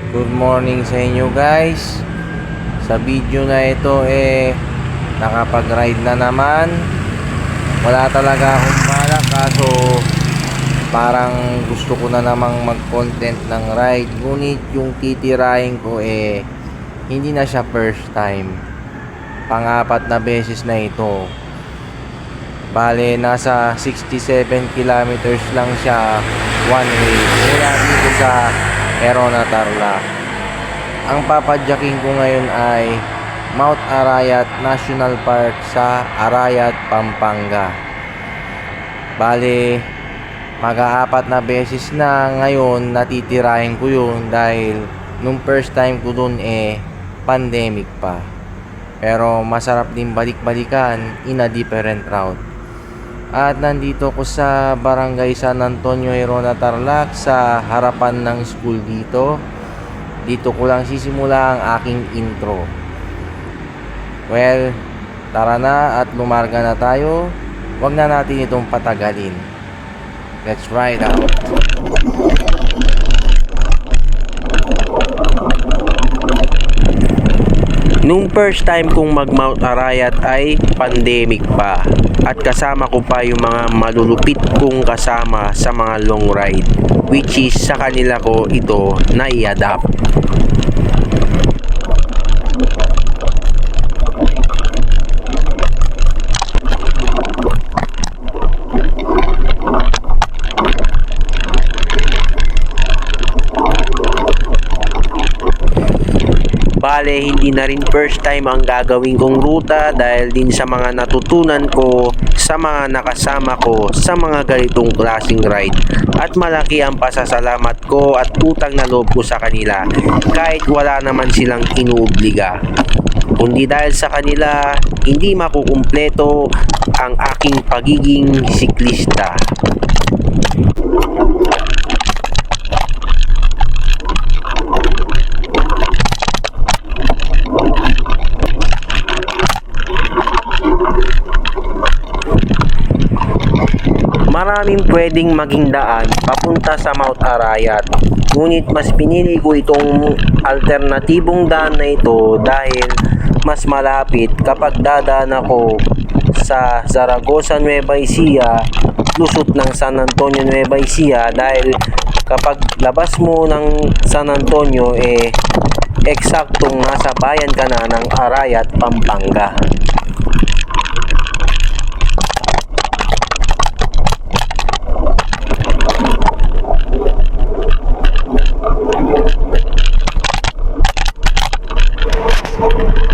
Good morning sa inyo guys. Sa video na ito nakapag-ride na naman. Wala talaga akong balak kaso parang gusto ko na namang mag-content ng ride. Ngunit yung titirahin ko hindi na siya first time. Pang-apat na beses na ito. Bale, nasa 67 kilometers lang siya one way. Mula dito sa Erona, Tarlac. Ang papadyakin ko ngayon ay Mount Arayat National Park sa Arayat, Pampanga. Bale, mag-aapat na beses na ngayon natitirahin ko yun dahil nung first time ko dun pandemic pa. Pero masarap din balik-balikan in a different route. At nandito ko sa Barangay San Antonio, Erona, Tarlac sa harapan ng school dito. Dito ko lang sisimula ang aking intro. Well, tara na at lumarga na tayo. Huwag na natin itong patagalin. Let's ride out. Nung first time kong mag-Mount Arayat ay pandemic pa at kasama ko pa yung mga malulupit kong kasama sa mga long ride, which is sa kanila ko ito na-i-adapt. Bale, hindi na rin first time ang gagawin kong ruta dahil din sa mga natutunan ko sa mga nakasama ko sa mga ganitong klaseng ride. At malaki ang pasasalamat ko at utang na loob ko sa kanila kahit wala naman silang inuobliga. Kundi dahil sa kanila, hindi makukumpleto ang aking pagiging siklista. Maraming pwedeng maging daan papunta sa Mount Arayat. Ngunit mas pinili ko itong alternatibong daan na ito dahil mas malapit kapag dadaan ako sa Zaragoza, Nueva Ecija, lusot ng San Antonio, Nueva Ecija, dahil kapag labas mo ng San Antonio eksaktong nasa bayan ka na ng Arayat, Pampanga.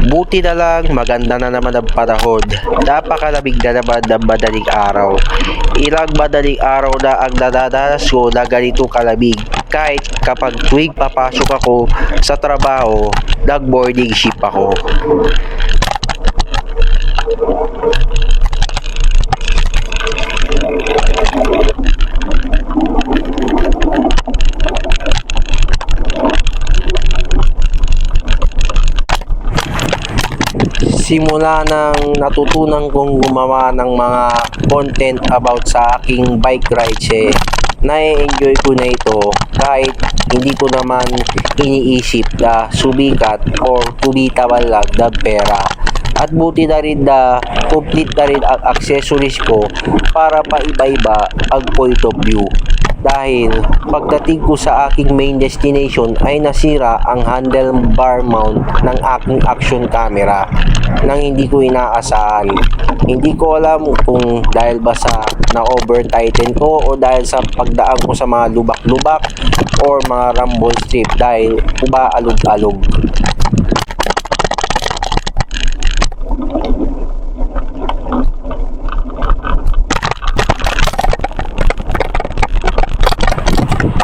Buti na lang, maganda na naman ang panahon. Napakalamig na naman ng madaling araw. Ilang madaling araw na ang nadadanas ko na ganito kalamig. Kahit kapag tuwing papasok ako sa trabaho, nag-morning shift ako. Simula nang natutunan kong gumawa ng mga content about sa aking bike rides na-enjoy ko na ito kahit hindi ko naman iniisip na sumikat or kumita man lang ng pera. At buti na rin na complete na rin ang accessories ko para paiba-iba ang point of view. Dahil pagdating ko sa aking main destination ay nasira ang handlebar mount ng aking action camera nang hindi ko inaasahan. Hindi ko alam kung dahil ba sa na-over tighten ko o dahil sa pagdaan ko sa mga lubak-lubak or mga rumble strip dahil umaalog-alog.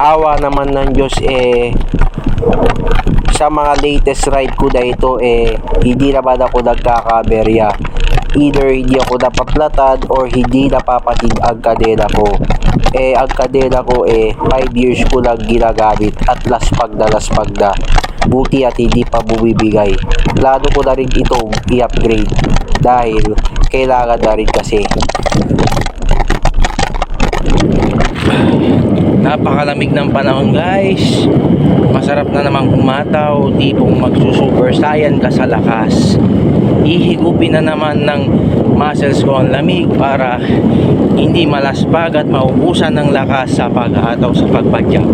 Awa naman ng Diyos sa mga latest ride ko na ito hindi naman ako nagkakaberya. Either hindi ako napaplatad or hindi napapatid ang kadena ko. Ang kadena ko 5 years ko lang ginagamit at laspag na. Buti at hindi pa bumibigay. Plano ko na rin itong i-upgrade dahil kailangan na rin kasi. Napakalamig ng panahon guys. Masarap na namang umataw, tipong magsusuper saiyan ka sa lakas. Ihigupin na naman ng muscles ko ang lamig para hindi malaspag at maubusan ng lakas sa paghataw sa pagpadyak.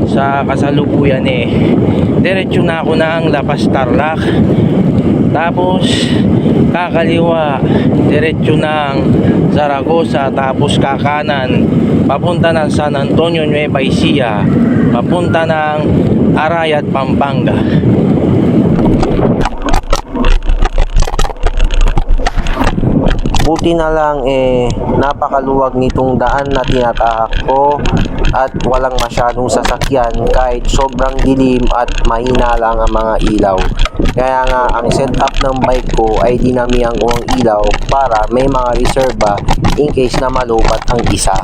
Sa kasalukuyan diretso na ako ng Lapas Tarlac, tapos kakaliwa diretso ng Zaragoza, tapos kakanan papunta ng San Antonio Nueva Ecija, papunta ng Arayat, Pampanga. Buti na lang napakaluwag nitong daan na tinatahak ko at walang masyadong sasakyan kahit sobrang dilim at mahina lang ang mga ilaw. Kaya nga ang setup ng bike ko ay dinamihan ko ang ilaw para may mga reserba in case na malubat ang isa.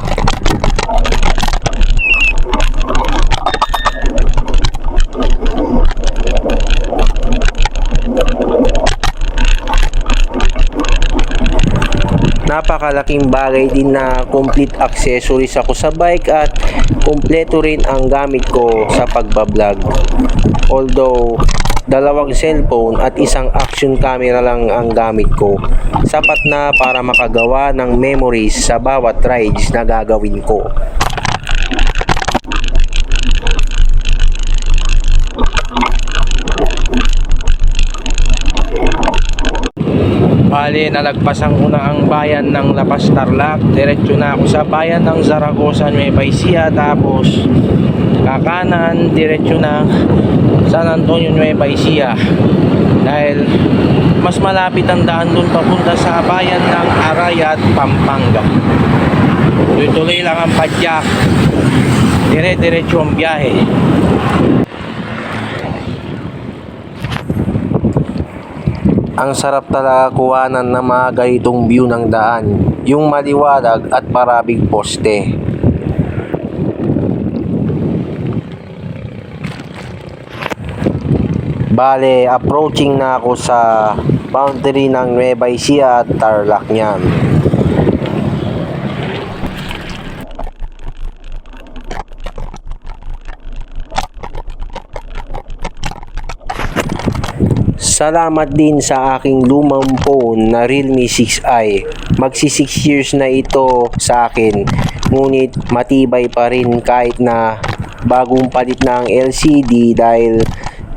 Napakalaking bagay din na complete accessories ako sa bike at kumpleto rin ang gamit ko sa pagbablog. Although dalawang cellphone at isang action camera lang ang gamit ko, sapat na para makagawa ng memories sa bawat rides na gagawin ko. Bali, nalagpasan ko na ang bayan ng Lapas Tarlac. Diretso na ako sa bayan ng Zaragoza, Nueva Ecija, tapos kakanan diretso na San Antonio, Nueva Ecija. Dahil mas malapit ang daan doon papunta sa bayan ng Arayat, Pampanga. Tuloy lang ang padyak. Dire-diretso ang biyahe. Ang sarap talaga kuhanan ng mga ganitong view ng daan, yung maliwalag at maraming poste. Bale, approaching na ako sa boundary ng Nueva Ecija at Tarlac niyan. Salamat din sa aking lumang phone na Realme 6i. Magsi 6 years na ito sa akin. Ngunit matibay pa rin kahit na bagong palit na ang LCD dahil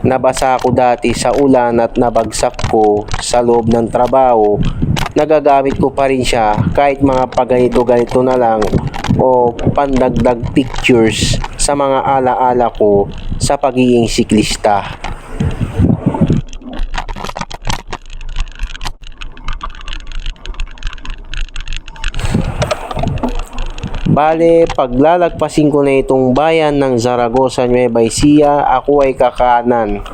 nabasa ko dati sa ulan at nabagsak ko sa loob ng trabaho. Nagagamit ko pa rin siya kahit mga paganito-ganito na lang o pandagdag pictures sa mga alaala ko sa pagiging siklista. Bale, paglalagpasin ko na itong bayan ng Zaragoza, Nueva Ecija, ako ay kakanan.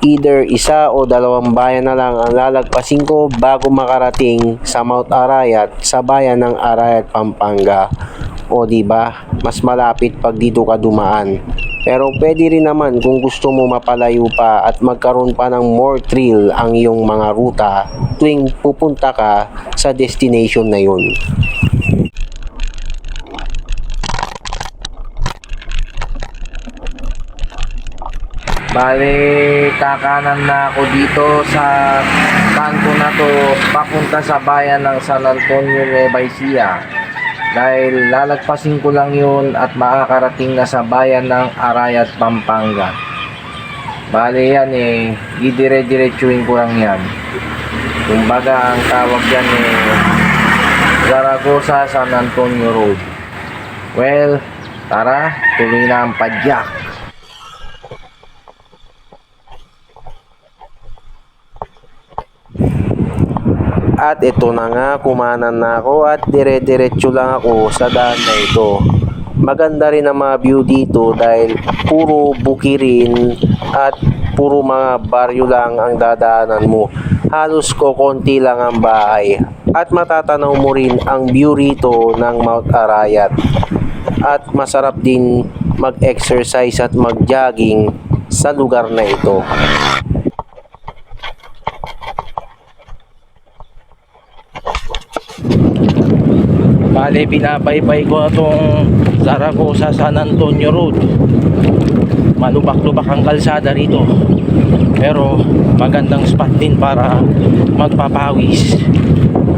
Either isa o dalawang bayan na lang ang lalagpasin ko bago makarating sa Mount Arayat sa bayan ng Arayat, Pampanga. O diba, mas malapit pag dito ka dumaan. Pero pwede rin naman kung gusto mo mapalayo pa at magkaroon pa ng more thrill ang iyong mga ruta tuwing pupunta ka sa destination na yun. Bali, kakanan na ako dito sa kanto na to papunta sa bayan ng San Antonio, Nueva Ecija. Dahil lalagpasin ko lang yun at makakarating na sa bayan ng Arayat, Pampanga. Bali yan idire-diretsuin ko lang yan. Kumbaga ang tawag yan Zaragoza, San Antonio Road. Well, tara, tuloy na ang padyak. At ito na nga, kumanan na ako at dire-diretso lang ako sa daan na ito. Maganda rin ang mga view dito dahil puro bukirin at puro mga baryo lang ang dadaanan mo. Halos konti lang ang bahay. At matatanaw mo rin ang view rito ng Mount Arayat. At masarap din mag-exercise at mag-jogging sa lugar na ito. Bale, pinabaybay ko na itong Zaragoza, San Antonio Road. malubak-lubak ang kalsada rito, pero magandang spot din para magpapawis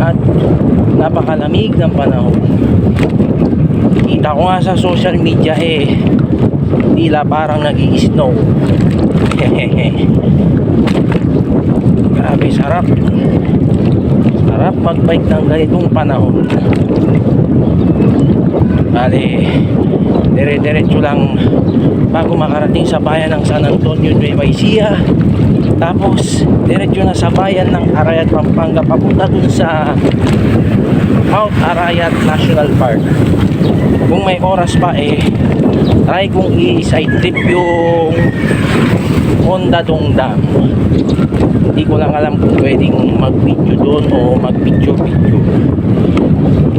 at napakalamig ng panahon. Kita ko nga sa social media tila parang nag-i-snow. Grabe, sarap magbike ng ganitong panahon. Bale, dire-diretso lang bago makarating sa bayan ng San Antonio, Nueva Ecija. Tapos diretso na sa bayan ng Arayat, Pampanga, papunta dun sa Mount Arayat National Park. Kung may oras pa try kong i-side trip yung Honda Dong Dam. Hindi ko lang alam kung pwedeng mag-video doon o mag-video.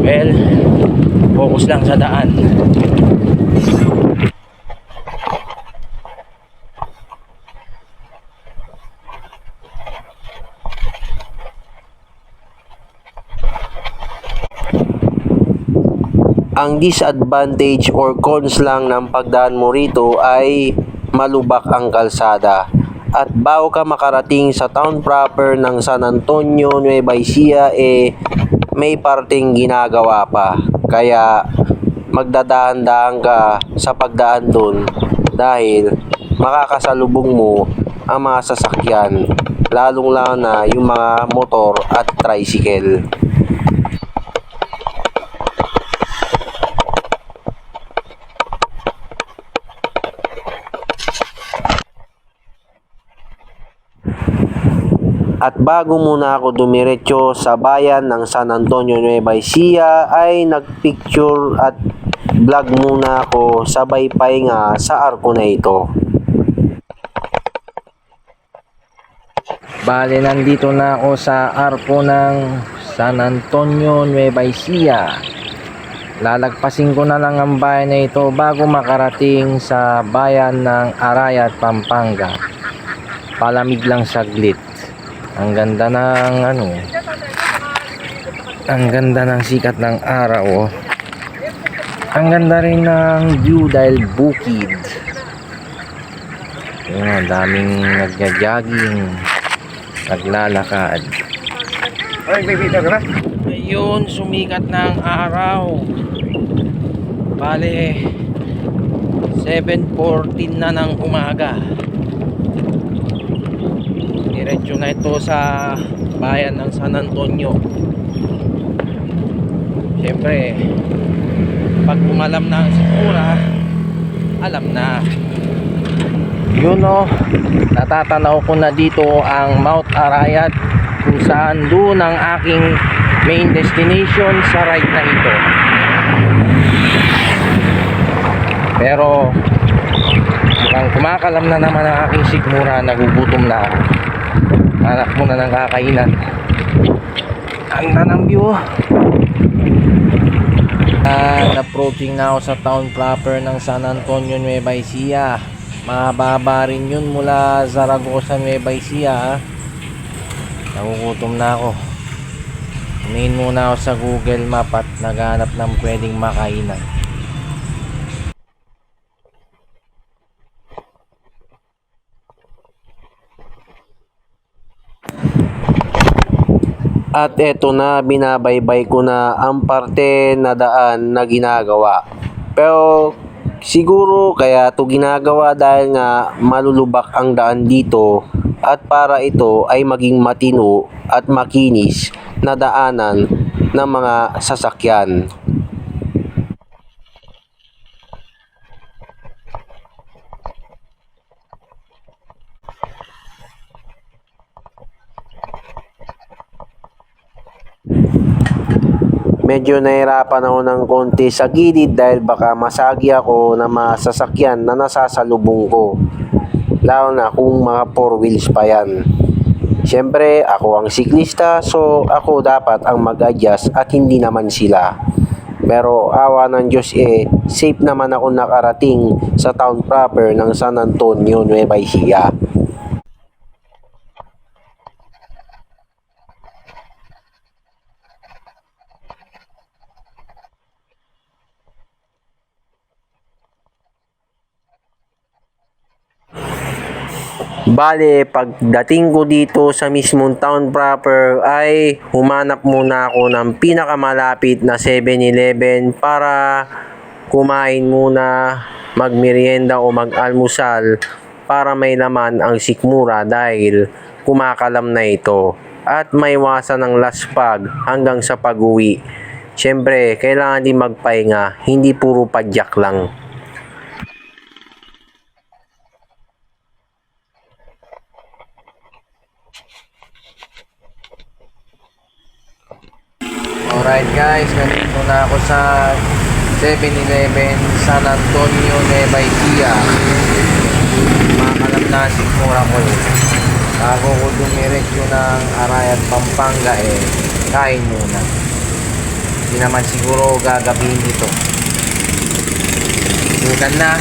Well, focus lang sa daan. Ang disadvantage or cons lang ng pagdaan mo rito ay malubak ang kalsada. At bago ka makarating sa town proper ng San Antonio, Nueva Ecija, may parting ginagawa pa. Kaya magdadahan-dahan ka sa pagdaan doon dahil makakasalubong mo ang mga sasakyan, lalong-lalo na yung mga motor at tricycle. At bago muna ako dumiretso sa bayan ng San Antonio, Nueva Ecija, ay nagpicture at vlog muna ako sabay pahinga sa arko na ito. Bale, nandito na ako sa arko ng San Antonio, Nueva Ecija. Lalagpasin ko na lang ang bayan na ito bago makarating sa bayan ng Arayat, Pampanga. Palamig lang saglit. Ang ganda ng ang ganda ng sikat ng araw. Ang ganda rin ng view dahil bukid. Yun, daming nagja-jogging, naglalakad. Ayun, sumikat ng araw. Bale, 7:14 na ng umaga. Diretso na ito sa bayan ng San Antonio. Siyempre, pag umalam na ang sikmura, alam na. Yun natatanaw ko na dito ang Mount Arayat, kung saan doon ang aking main destination sa ride na ito. Pero mukhang kumakalam na naman ang aking sikmura, nagugutom na ako. Hanap muna ng kakainan. Ang tanang view. Approaching na ako sa town proper ng San Antonio, Nueva Ecija. Mababa rin yun mula Zaragoza, Nueva Ecija. Nagugutom na ako. Tumingin muna ako sa Google Map at naghanap ng pwedeng makainan. At eto na, binabaybay ko na ang parte na daan na ginagawa. Pero siguro kaya to ginagawa dahil nga malulubak ang daan dito at para ito ay maging matino at makinis na daanan ng mga sasakyan. Medyo nahirapan ako ng konti sa gilid dahil baka masagi ako ng mga sasakyan na nasasalubong ko. Lalo na kung mga 4 wheels pa yan. Siyempre, ako ang siklista, so ako dapat ang mag-adjust at hindi naman sila. Pero awa ng Diyos safe naman ako nakarating sa town proper ng San Antonio, Nueva Ecija. Bale, pagdating ko dito sa mismong town proper ay humanap muna ako ng pinakamalapit na 7-Eleven para kumain muna, magmerienda o mag-almusal para may laman ang sikmura dahil kumakalam na ito at maiwasan ng laspag hanggang sa pag-uwi. Siyempre, kailangan din magpahinga, hindi puro padyak lang. Alright guys, nandito na ako sa 7-Eleven San Antonio, Nueva Ecija. Makakalap na sikmura ko eh. Bago ko dumiretso ng Arayat, Pampanga kain muna. Hindi naman siguro gagabihin ito. Sudan na.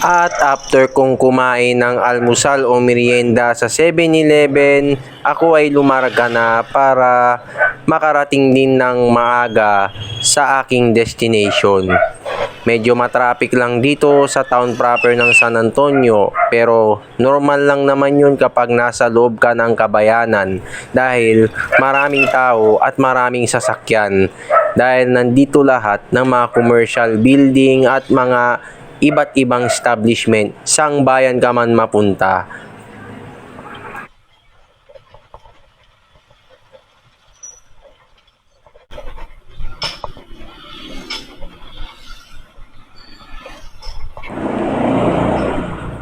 At after kong kumain ng almusal o merienda sa 7-Eleven, ako ay lumarga na para makarating din ng maaga sa aking destination. Medyo matraffic lang dito sa town proper ng San Antonio, pero normal lang naman yun kapag nasa loob ka ng kabayanan dahil maraming tao at maraming sasakyan dahil nandito lahat ng mga commercial building at mga iba't ibang establishment sang bayan ka man mapunta.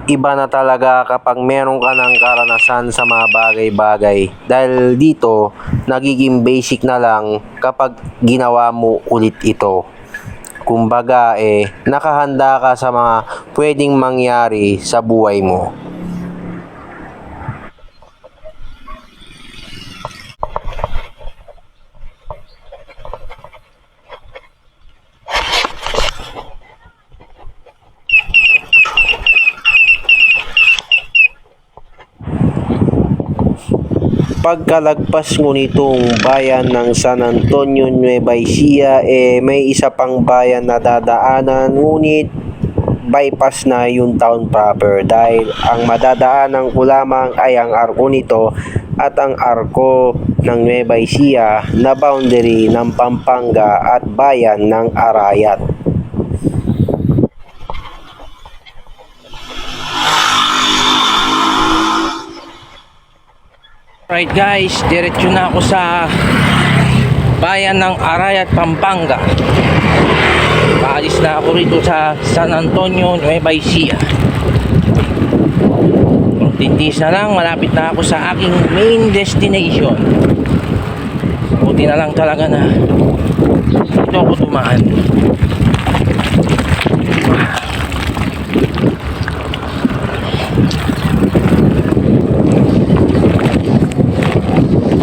Iba na talaga kapag meron ka ng karanasan sa mga bagay-bagay dahil dito nagiging basic na lang kapag ginawa mo ulit ito. Kumbaga nakahanda ka sa mga pwedeng mangyari sa buhay mo. Pagkalagpas mo nitong bayan ng San Antonio, Nueva Ecija, may isa pang bayan na dadaanan, ngunit bypass na yung town proper dahil ang madadaanan ko lamang ay ang arko nito at ang arko ng Nueva Ecija na boundary ng Pampanga at bayan ng Arayat. Right guys, diretso na ako sa bayan ng Arayat, Pampanga. Paalis na ako rito sa San Antonio, Nueva Ecija. Tintis na lang, malapit na ako sa aking main destination. Buti na lang talaga na dito ako dumaan.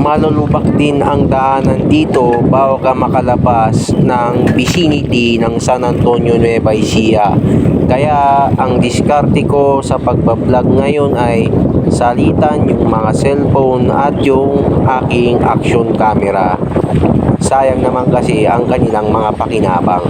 Malulubak din ang daanan dito bago ka makalabas ng vicinity ng San Antonio, Nueva Ecija. Kaya ang diskarte ko sa pagbablog ngayon ay salitan yung mga cellphone at yung aking action camera. Sayang naman kasi ang kanilang mga pakinabang.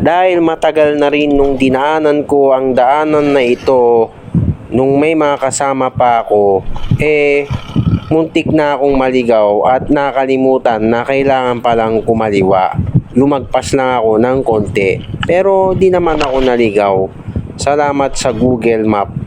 Dahil matagal na rin nung dinaanan ko ang daanan na ito, nung may mga kasama pa ako, muntik na akong maligaw at nakalimutan na kailangan palang kumaliwa. Lumagpas lang ako ng konti, pero di naman ako naligaw. Salamat sa Google Map.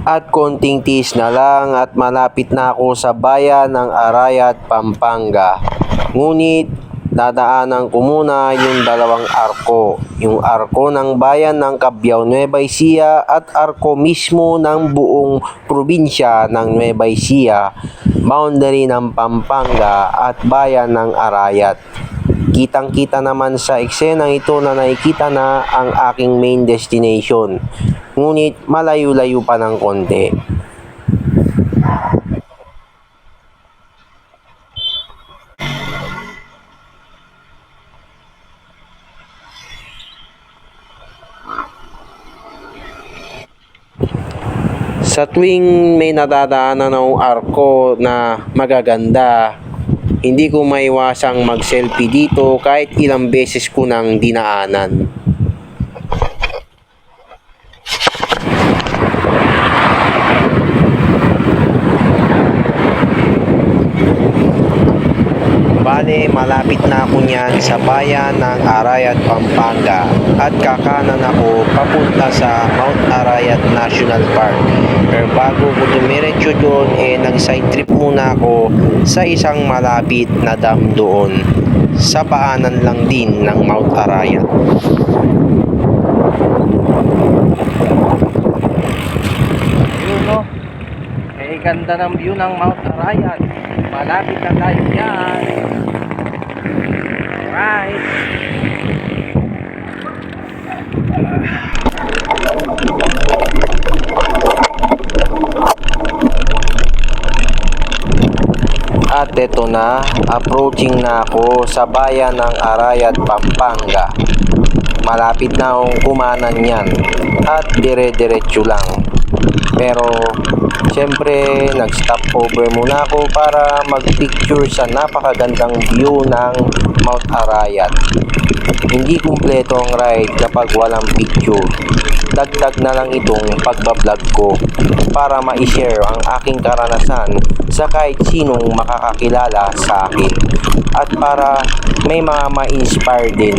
At konting tiis na lang at malapit na ako sa bayan ng Arayat, Pampanga. Ngunit dadaanan ko muna yung dalawang arko. Yung arko ng bayan ng Cabiao, Nueva Ecija at arko mismo ng buong probinsya ng Nueva Ecija, boundary ng Pampanga at bayan ng Arayat. Kitang-kita naman sa eksenang ito na nakikita na ang aking main destination. Ngunit malayo-layo pa ng konti. Sa tuwing may nadadaanan ng arko na magaganda, hindi ko maiwasang mag-selfie dito kahit ilang beses ko nang dinaanan. Bale, malapit na ako niyan sa bayan ng Arayat, Pampanga at kakanan ako papunta sa Mount Arayat National Park. Pero bago ko dumiretso doon, nag-side trip muna ako sa isang malapit na dam doon sa paanan lang din ng Mount Arayat. Yun no, ganda ng view ng Mount Arayat. Malapit na tayo dyan. Alright. At eto na, approaching na ako sa bayan ng Arayat, Pampanga. Malapit na akong kumanan yan at dire-diretso lang. Pero syempre nag-stop over muna ako para mag-picture sa napakagandang view ng Mount Arayat. Hindi kumpleto ang ride kapag walang picture. Dagdag na lang itong pagbablog ko para ma-share ang aking karanasan sa kahit sinong makakakilala sa akin. At para may mga ma-inspire din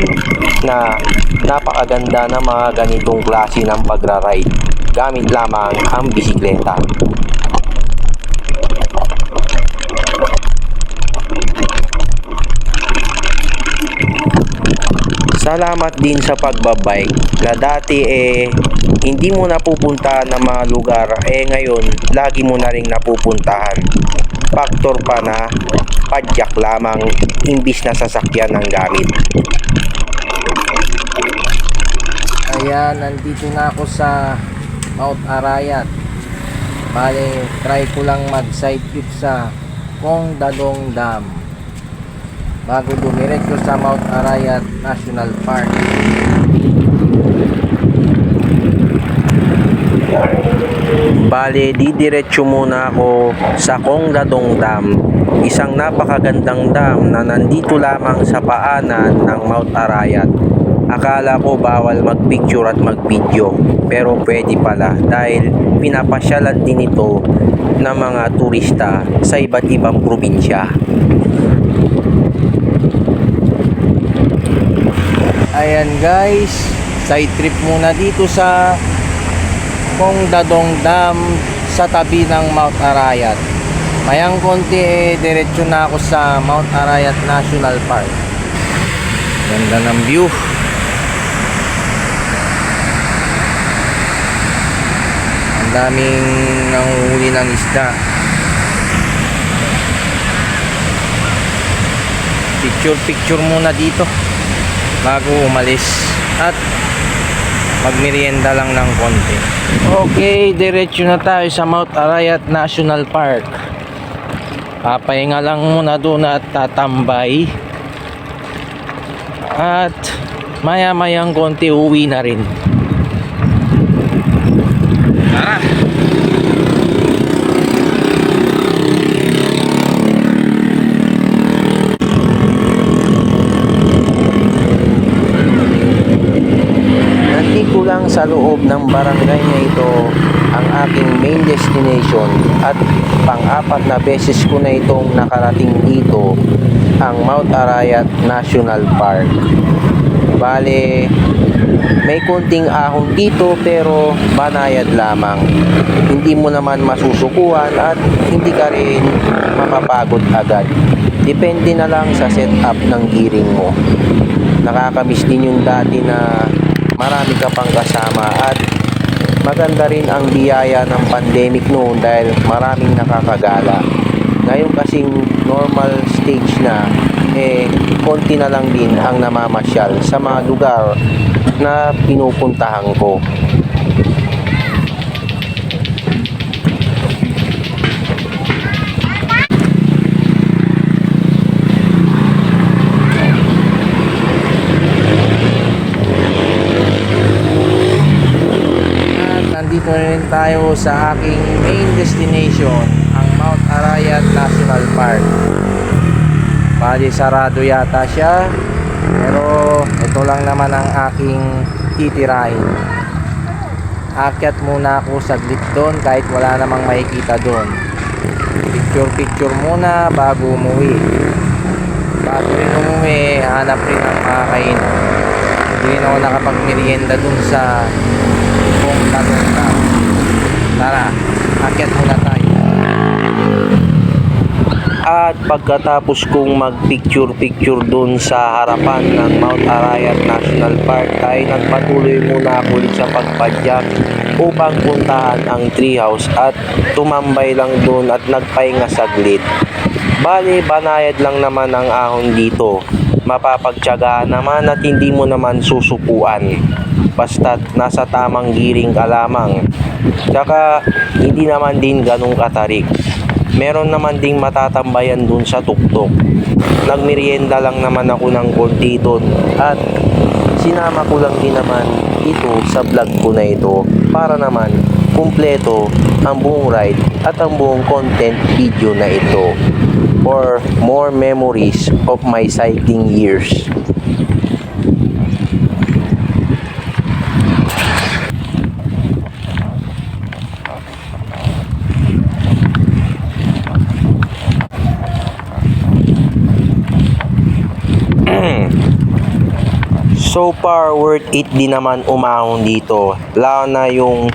na napakaganda ng mga ganitong klase ng pagra-ride gamit lamang ang bisikleta. Salamat din sa pagbabike na dati hindi mo napupuntahan ng mga lugar, ngayon lagi mo na rin napupuntahan. Factor pa na padyak lamang imbis na sasakyan ng gamit. Ayan, nandito na ako sa Mount Arayat. Bale, try ko lang mag-side trip sa Kong Dadong Dam bago dumiretso sa Mount Arayat National Park. Bale, didiretso muna ako sa Kong Dadong Dam, isang napakagandang dam na nandito lamang sa paanan ng Mount Arayat. Akala ko bawal magpicture at magvideo, pero pwede pala dahil pinapasyalan din ito ng mga turista sa iba't ibang probinsya. Ayan guys, side trip muna dito sa Kong Dadong Dam sa tabi ng Mount Arayat. Mayang konti diretso na ako sa Mount Arayat National Park. Ganda ng view. Ang daming nanguhuli ng isda. Picture muna dito bago umalis at magmerienda lang ng konti. Okay, diretso na tayo sa Mount Arayat National Park. Papahinga lang muna doon at tatambay. At maya-mayang konti uwi na rin. Tara! Nandito lang sa loob ng barangay na ito ang aking main destination at pang-apat na beses ko na itong nakarating dito, ang Mount Arayat National Park. Bale, may kunting ahon dito pero banayad lamang. Hindi mo naman masusukuan at hindi ka rin mapapagod agad. Depende na lang sa setup ng gearing mo. Nakakamiss din yung dati na marami ka pang kasama at maganda rin ang biyaya ng pandemic noon dahil maraming nakakagala. Ngayon kasing normal stage na, konti na lang din ang namamasyal sa mga lugar na pinupuntahan ko. Nandito rin tayo sa aking main destination, ang Mount Arayat National Park. Bali sarado yata siya, pero ito lang naman ang aking titirahin. Akyat muna ako saglit doon kahit wala namang makikita doon. Picture muna bago umuwi. Bago rin umuwi, hanap rin ang mga kainan. Hindi rin ako nakapagmerienda doon sa Tara, akyat muna tayo. At pagkatapos kong magpicture dun sa harapan ng Mount Arayat National Park ay nagpatuloy muna ako ulit sa pagpadyak upang puntahan ang treehouse at tumambay lang dun at nagpahinga saglit. Bali, banayad lang naman ang ahon dito. Mapapagtiyagaan naman at hindi mo naman susukuan. Basta't nasa tamang giring ka lamang. Tsaka hindi naman din ganong katarik. Meron naman ding matatambayan dun sa tuktok. Nagmerienda lang naman ako ng konti dun at sinama ko lang din naman ito sa vlog ko na ito para naman kumpleto ang buong ride at ang buong content video na ito for more memories of my cycling years. So far, worth it din naman umahon dito. Lalo na yung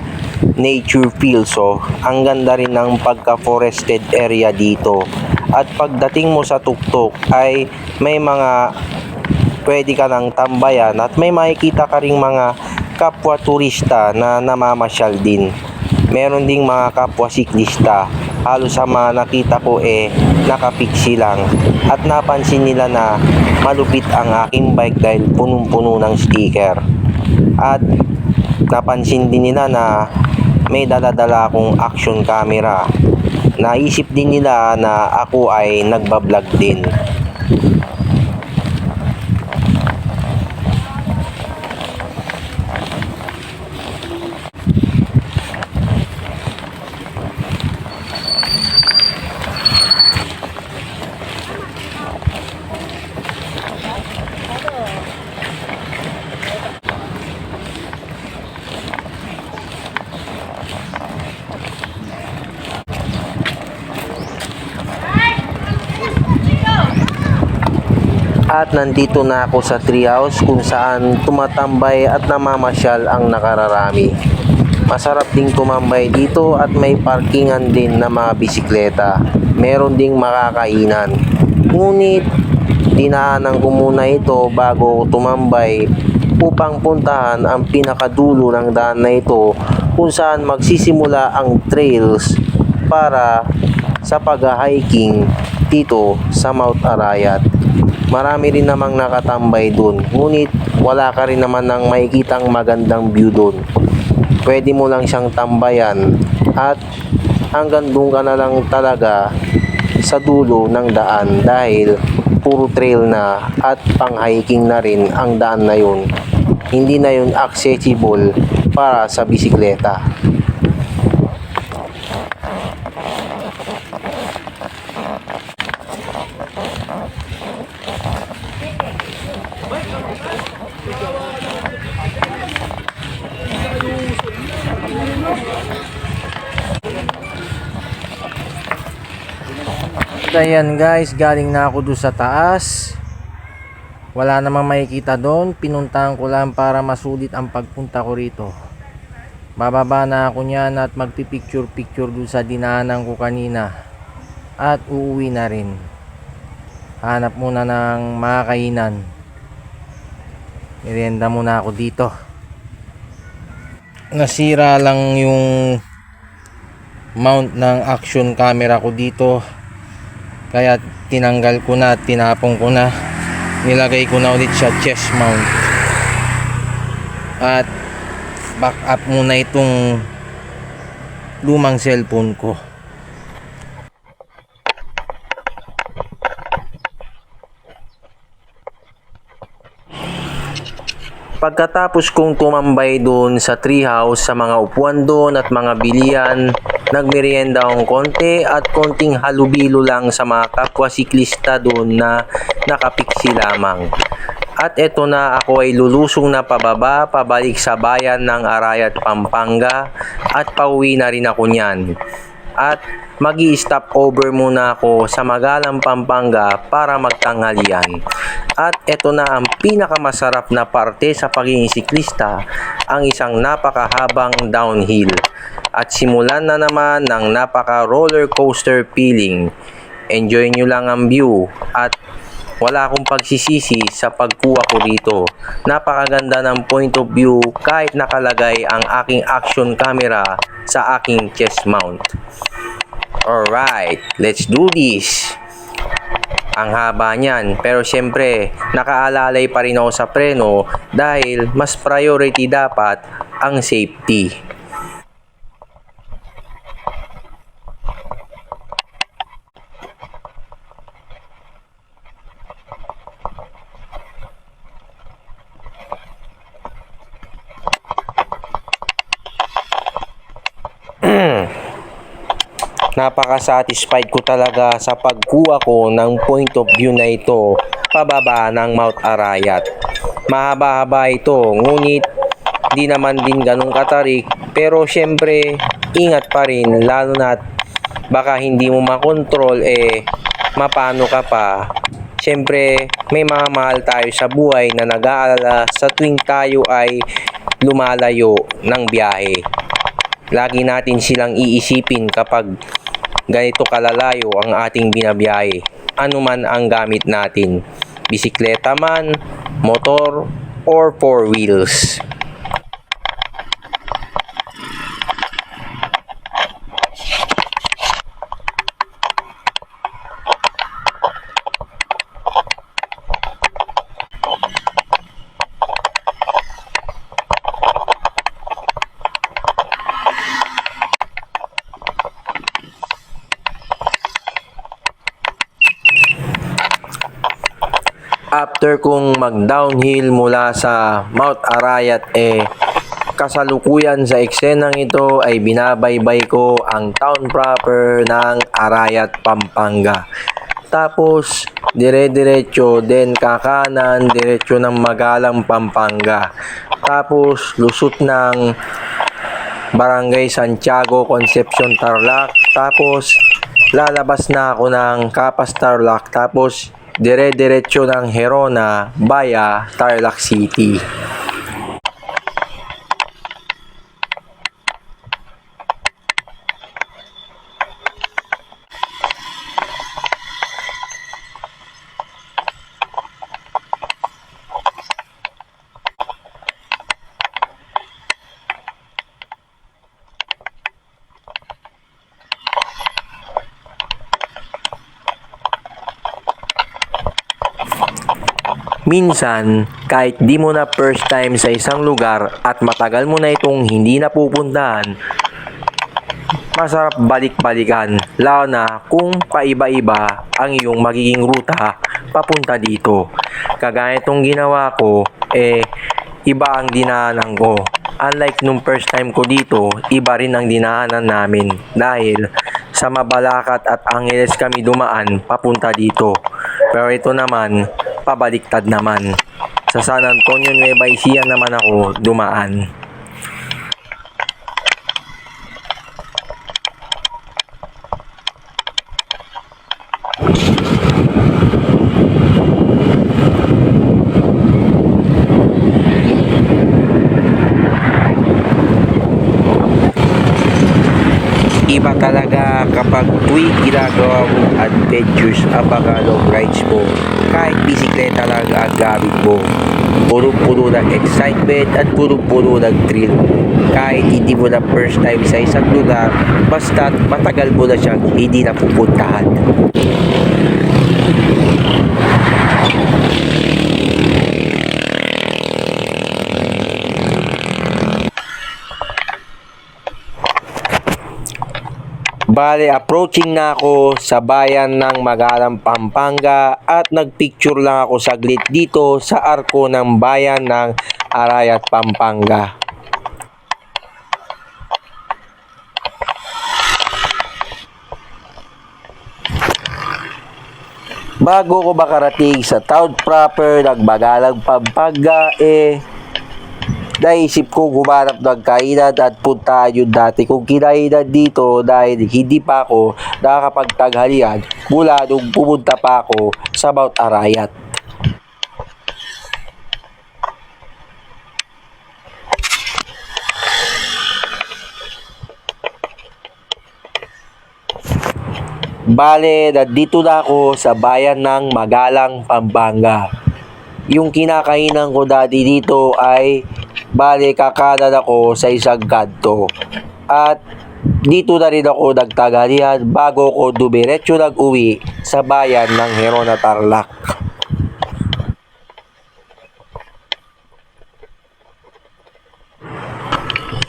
nature feels, oh. Ang ganda rin ng pagka-forested area dito. At pagdating mo sa tuktok ay may mga pwede ka nang tambayan at may makikita ka ring mga kapwa turista na namamasyal din. Meron ding mga kapwa siklista. Halos sa mga nakita ko nakapiksi lang at napansin nila na malupit ang aking bike dahil punong-puno ng sticker. At napansin din nila na may dala-dala akong action camera. Naisip din nila na ako ay nagbablog din. At nandito na ako sa treehouse kung saan tumatambay at namamasyal ang nakararami. Masarap ding tumambay dito at may parkingan din na mga bisikleta. Meron ding makakainan. Ngunit dinaanan ko muna ito bago tumambay upang puntahan ang pinakadulo ng daan na ito kung saan magsisimula ang trails para sa pag-hiking dito sa Mount Arayat. Marami rin namang nakatambay dun, ngunit wala ka rin naman ng makikitang magandang view dun. Pwede mo lang siyang tambayan at hanggang dun ka na lang talaga sa dulo ng daan dahil puro trail na at pang hiking na rin ang daan na yun. Hindi na yun accessible para sa bisikleta. Ayan guys, galing na ako doon sa taas. Wala namang makikita doon. Pinuntahan ko lang para masulit ang pagpunta ko rito. Bababa na ako niyan at magpipicture doon sa dinaanan ko kanina. At uuwi na rin. Hanap muna ng mga kainan. Merienda muna ako dito. Nasira lang yung mount ng action camera ko dito. Kaya tinanggal ko na at tinapong ko na. Nilagay ko na ulit sa chest mount. At back up muna itong lumang cellphone ko. Pagkatapos kong tumambay doon sa treehouse sa mga upuan doon at mga bilian, nagmerienda akong konti at konting halubilo lang sa mga kapwa siklista doon na nakapiksi lamang. At eto na, ako ay lulusong na pababa, pabalik sa bayan ng Arayat, Pampanga at pauwi na rin ako niyan. At magi-stop over muna ako sa Magalang, Pampanga para magtanghalian. At eto na ang pinakamasarap na parte sa pagiging siklista, ang isang napakahabang downhill. At simulan na naman ng napaka roller coaster feeling. Enjoy nyo lang ang view at wala akong pagsisisi sa pagkuha ko dito. Napakaganda ng point of view kahit nakalagay ang aking action camera sa aking chest mount. Alright, let's do this. Ang haba niyan, pero syempre nakaalalay pa rin ako sa preno dahil mas priority dapat ang safety. Napaka-satisfied ko talaga sa pagkuha ko ng point of view na ito pababa ng Mount Arayat. Mahaba-haba ito, ngunit di naman din ganun katarik, pero syempre ingat pa rin, lalo na baka hindi mo makontrol mapano ka pa. Syempre may mga mahal tayo sa buhay na nag-aalala sa tuwing tayo ay lumalayo ng biyahe. Lagi natin silang iisipin kapag ganito kalalayo ang ating binabiyahe. Ano man ang gamit natin, bisikleta man, motor, or four wheels. After kong mag-downhill mula sa Mount Arayat, kasalukuyan sa eksenang ito ay binabaybay ko ang town proper ng Arayat, Pampanga. Tapos, dire-diretso, then kakanan, diretso ng Magalang, Pampanga. Tapos, lusot ng Barangay Santiago, Concepcion, Tarlac. Tapos, lalabas na ako ng Capas, Tarlac. Tapos, dire-diretso ng Herona via Tarlac City. Minsan, kahit di mo na first time sa isang lugar at matagal mo na itong hindi napupuntahan, masarap balik-balikan, lalo na kung paiba-iba ang iyong magiging ruta papunta dito. Kagaya itong ginawa ko, iba ang dinaanan ko. Unlike nung first time ko dito, iba rin ang dinaanan namin dahil sa Mabalacat at Angeles kami dumaan papunta dito. Pero ito naman, pabaliktad naman. Sa San Antonio, Nueva Ecija naman ako dumaan. Iba talaga kapag tuwing ginagawa mo adventures ang mga long rides mo. Kahit bisikleta lang ang gamit mo, puro-puro ng excitement at puro-puro ng thrill. Kahit hindi mo na first time sa isang lugar, basta matagal mo na siyang hindi napupuntahan. Bale, approaching na ako sa bayan ng Magalang, Pampanga at nagpicture lang ako saglit dito sa arko ng bayan ng Arayat, Pampanga. Bago ko makarating sa town proper ng Magalang, Pampanga, naisip ko gumanap ng kainan at puntahan yung dati kong kinainan dito dahil hindi pa ako nakakapagtanghalian mula nung pumunta pa ako sa Mount Arayat. Bale, nandito na ako sa bayan ng Magalang, Pampanga. Yung kinakainan ko dati dito ay bale kakanan ako sa isang kanto. At dito na rin ako nagtanghalian bago ko dumiretso nag-uwi sa bayan ng Herona, Tarlac.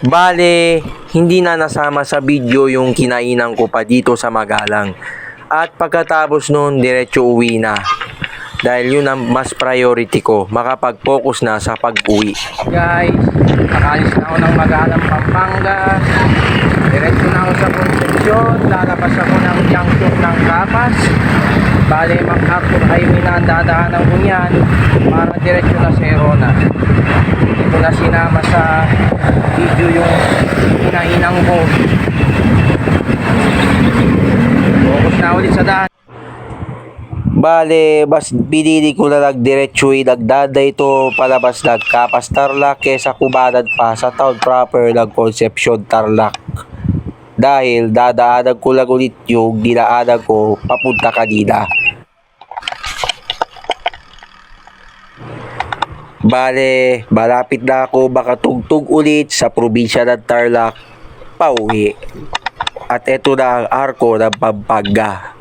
Bale, hindi na nasama sa video yung kinainan ko pa dito sa Magalang. At pagkatapos nun, diretso uwi na. Dahil yun ang mas priority ko, makapag-focus na sa pag-uwi. Guys, nakalis na ako ng Magalang, Pampanga. Diretso na ako sa Concepcion. Lalabas ako ng junction ng Capas. Bale, MacArthur Highway na ang dadaanan ko yan para diretso na sa Herona. Ito na sinama sa video yung kinainan ko. Focus na ulit sa daan. Bale, mas pinili ko na nagdiretso nagdada ito palabas ng Capas, Tarlac kesa kumanan pa sa town proper ng Concepcion, Tarlac. Dahil dadaanan ko lang ulit yung dinaanan ko papunta kanina. Bale, malapit na ako makatugtog ulit sa probinsya ng Tarlac, pauwi. At ito na ang arko ng Pampanga.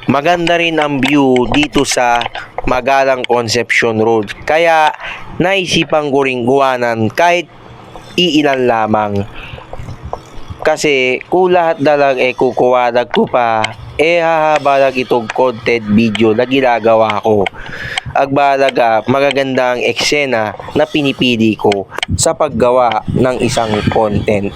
Maganda rin ang view dito sa Magalang Concepcion Road. Kaya naisipan ko ring gawanan kahit iilan lamang. Kasi kung lahat na lang kukuwanan ko pa, hahaba lang itong content video na ginagawa ko. Ang mahalaga, magaganda ang eksena na pinipili ko sa paggawa ng isang content.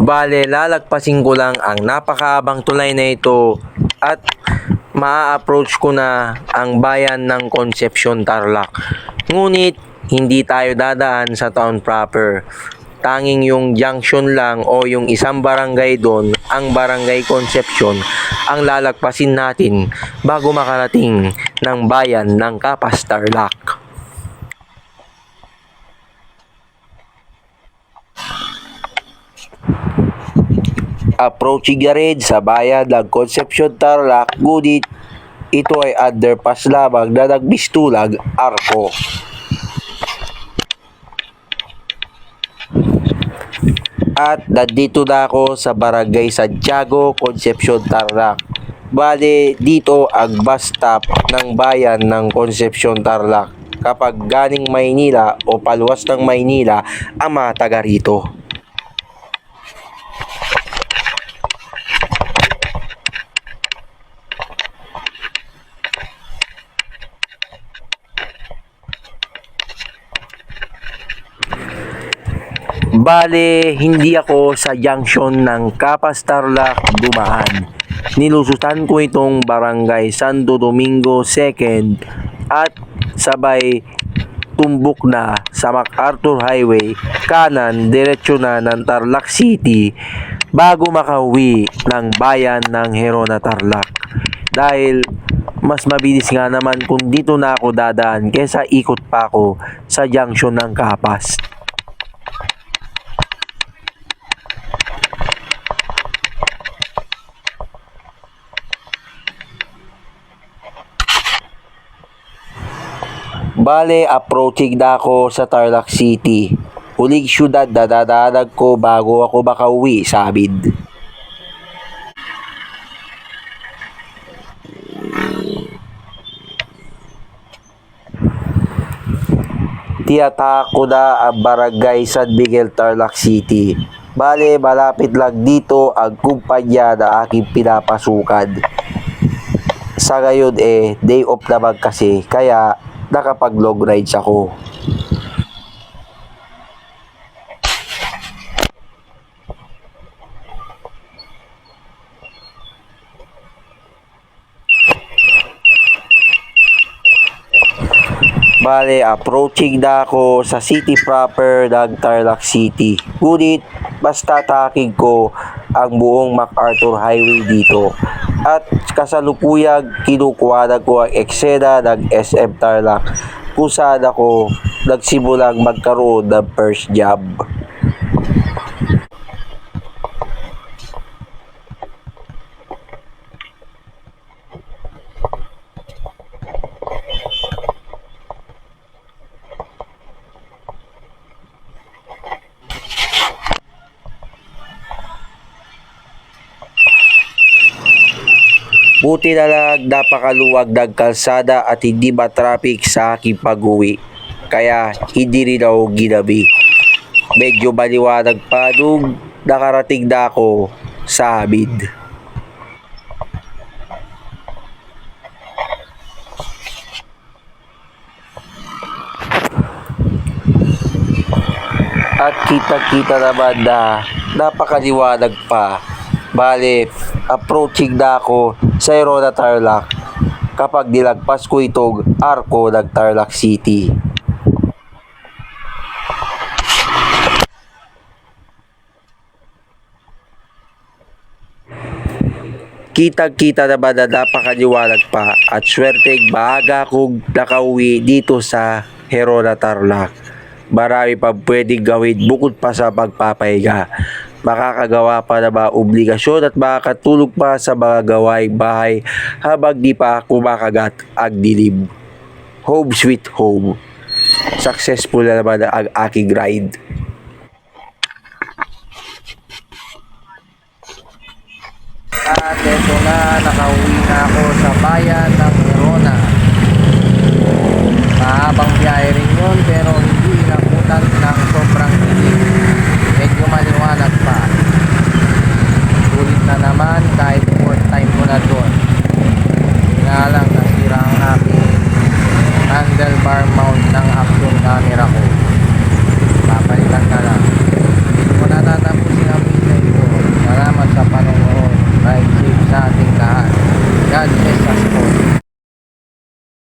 Bale, lalagpasin ko lang ang napakahabang tulay na ito at maa-approach ko na ang bayan ng Concepcion, Tarlac. Ngunit, hindi tayo dadaan sa town proper. Tanging yung junction lang o yung isang barangay doon, ang Barangay Concepcion, ang lalagpasin natin bago makarating ng bayan ng Capas, Tarlac. Approaching na rin sa bayan ng Concepcion, Tarlac, ngunit ito ay underpass lamang na nagbistulag arko. At nandito na ako sa Barangay Santiago, Concepcion, Tarlac. Bale, dito ang bus stop ng bayan ng Concepcion, Tarlac kapag galing Maynila o paluwas ng Maynila ang mga taga rito. Bale, hindi ako sa junction ng Capas, Tarlac dumaan. Nilusutan ko itong Barangay Santo Domingo 2nd at sabay tumbok na sa MacArthur Highway, kanan diretso na ng Tarlac City bago makauwi ng bayan ng Herona, Tarlac. Dahil mas mabilis nga naman kung dito na ako dadaan kesa ikot pa ako sa junction ng Capas. Bale, approaching na ako sa Tarlac City. Huling syudad na dadaanan ko bago ako makauwi sa amin. Tiyata ko na ang barangay San Miguel, Tarlac City. Bale, malapit lang dito ang kumpanya na aking pinapasukan. Sa ngayon day off naman kasi, kaya nakapag long rides ako. Bale, approaching na ako sa city proper ng Tarlac City. Ngunit, mas tataking ko ang buong MacArthur Highway dito. At kasalukuyang kinukuhanan ko ang eksena ng SM Tarlac kung saan ako nagsimulang magkaroon ng first job. Buti na lang napakaluwag ng kalsada at hindi matraffic sa aking pag-uwi. Kaya hindi rin ako ginabi. Medyo maliwanag pa nung nakarating na ako sa amin. At kita-kita naman na napakaliwanag pa. Bale, approaching na ako sa Herona Tarlac kapag nilagpas ko itong arko ng Tarlac City. Kitang-kita naman na napakaliwanag pa at swerteng maaga akong nakauwi dito sa Herona Tarlac. Marami pang pwedeng gawin bukod pa sa pagpapahinga. Makakagawa pa ng mga obligasyon at makakatulog pa sa mga gawaing bahay habang di pa kumakagat ang dilim. Home sweet home. Successful na naman ang aking ride. At eto na, nakauwi na ako sa bayan ng Herona. Mahabang biyahe rin yun pero hindi inabutan ng sobrang dilim. Medyo maliwanag pa. Sulit na naman kahit fourth time ko na doon. Nga lang nasira ang aking handlebar mount ng action camera ko. Papalitan na lang.